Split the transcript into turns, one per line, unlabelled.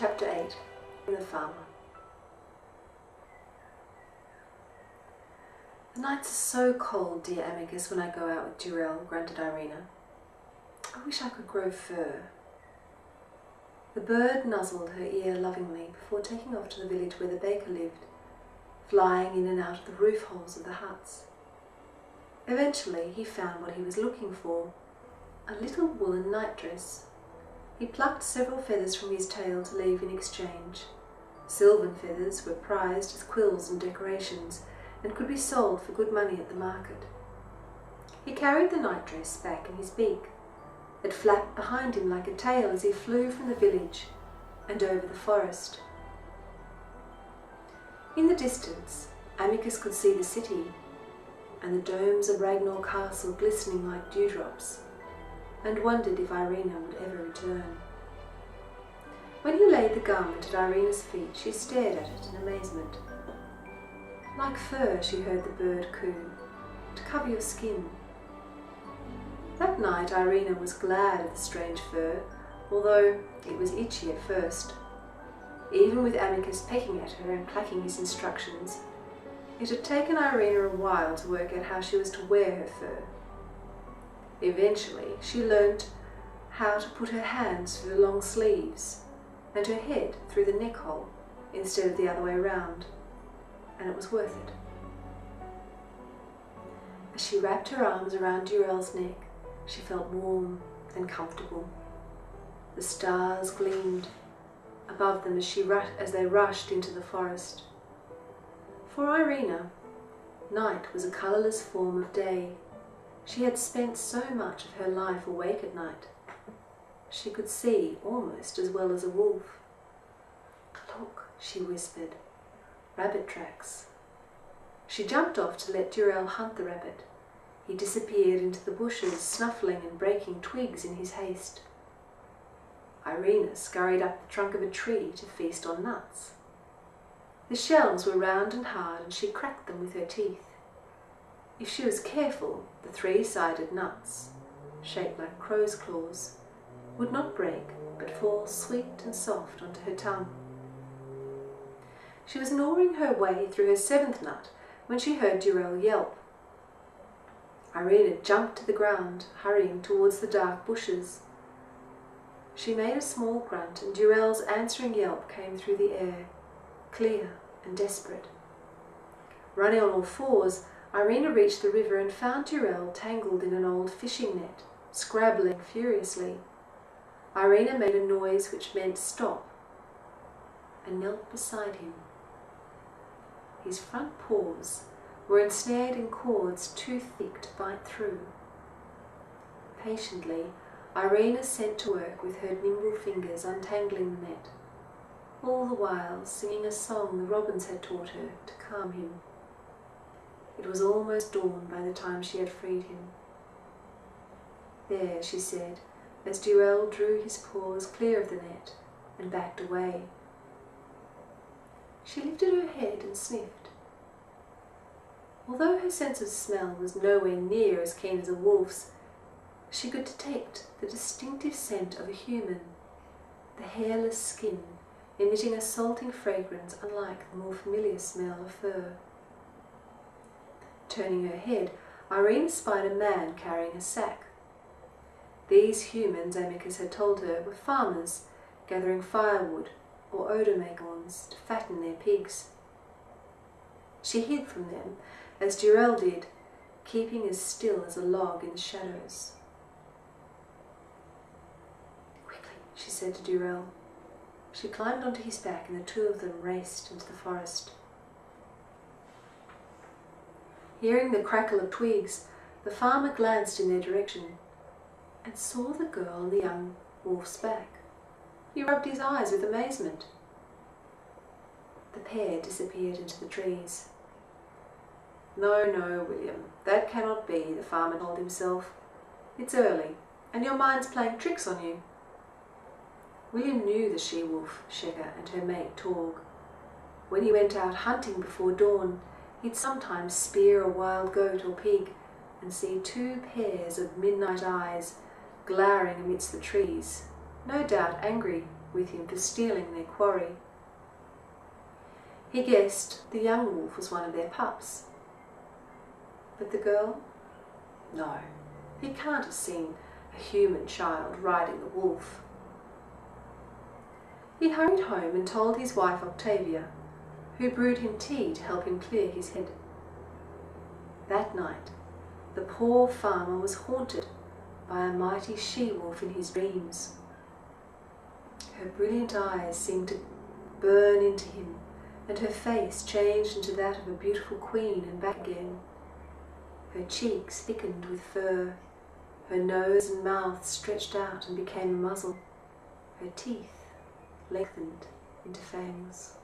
Chapter 8. The Farmer. The nights are so cold, dear Amicus, when I go out with Durell, grunted Irina. I wish I could grow fur. The bird nuzzled her ear lovingly before taking off to the village where the baker lived, flying in and out of the roof holes of the huts. Eventually he found what he was looking for, a little woolen nightdress. He plucked several feathers from his tail to leave in exchange. Sylvan feathers were prized as quills and decorations, and could be sold for good money at the market. He carried the nightdress back in his beak. It flapped behind him like a tail as he flew from the village and over the forest. In the distance, Amicus could see the city and the domes of Ragnall Castle glistening like dewdrops, and wondered if Irina would ever return. When he laid the garment at Irina's feet, she stared at it in amazement. Like fur, she heard the bird coo, to cover your skin. That night Irina was glad of the strange fur, although it was itchy at first. Even with Amicus pecking at her and clacking his instructions, it had taken Irina a while to work out how she was to wear her fur. Eventually she learnt how to put her hands through the long sleeves and her head through the neck hole instead of the other way round, and it was worth it. As she wrapped her arms around Durell's neck, she felt warm and comfortable. The stars gleamed above them as they rushed into the forest. For Irina, night was a colourless form of day. She had spent so much of her life awake at night. She could see almost as well as a wolf. "Look," she whispered, "rabbit tracks." She jumped off to let Durell hunt the rabbit. He disappeared into the bushes, snuffling and breaking twigs in his haste. Irina scurried up the trunk of a tree to feast on nuts. The shells were round and hard, and she cracked them with her teeth. If she was careful, the three-sided nuts, shaped like crow's claws, would not break but fall sweet and soft onto her tongue. She was gnawing her way through her seventh nut when she heard Durell yelp. Irina jumped to the ground, hurrying towards the dark bushes. She made a small grunt, and Durell's answering yelp came through the air, clear and desperate. Running on all fours, Irina reached the river and found Durell tangled in an old fishing net, scrabbling furiously. Irina made a noise which meant stop, and knelt beside him. His front paws were ensnared in cords too thick to bite through. Patiently, Irina set to work with her nimble fingers untangling the net, all the while singing a song the robins had taught her to calm him. It was almost dawn by the time she had freed him. "There," she said, as Durell drew his paws clear of the net and backed away. She lifted her head and sniffed. Although her sense of smell was nowhere near as keen as a wolf's, she could detect the distinctive scent of a human, the hairless skin emitting a salting fragrance unlike the more familiar smell of fur. Turning her head, Irina spied a man carrying a sack. These humans, Amicus had told her, were farmers gathering firewood or odor acorns to fatten their pigs. She hid from them, as Durell did, keeping as still as a log in the shadows. "Quickly," she said to Durell. She climbed onto his back, and the two of them raced into the forest. Hearing the crackle of twigs, the farmer glanced in their direction and saw the girl on the young wolf's back. He rubbed his eyes with amazement. The pair disappeared into the trees. "No, no, William, that cannot be," the farmer told himself. "It's early, and your mind's playing tricks on you." William knew the she-wolf, Shegga, and her mate, Torg. When he went out hunting before dawn, he'd sometimes spear a wild goat or pig and see two pairs of midnight eyes glowering amidst the trees, no doubt angry with him for stealing their quarry. He guessed the young wolf was one of their pups. But the girl? No, he can't have seen a human child riding a wolf. He hurried home and told his wife Octavia, who brewed him tea to help him clear his head. That night, the poor farmer was haunted by a mighty she-wolf in his dreams. Her brilliant eyes seemed to burn into him, and her face changed into that of a beautiful queen and back again. Her cheeks thickened with fur, her nose and mouth stretched out and became a muzzle, her teeth lengthened into fangs.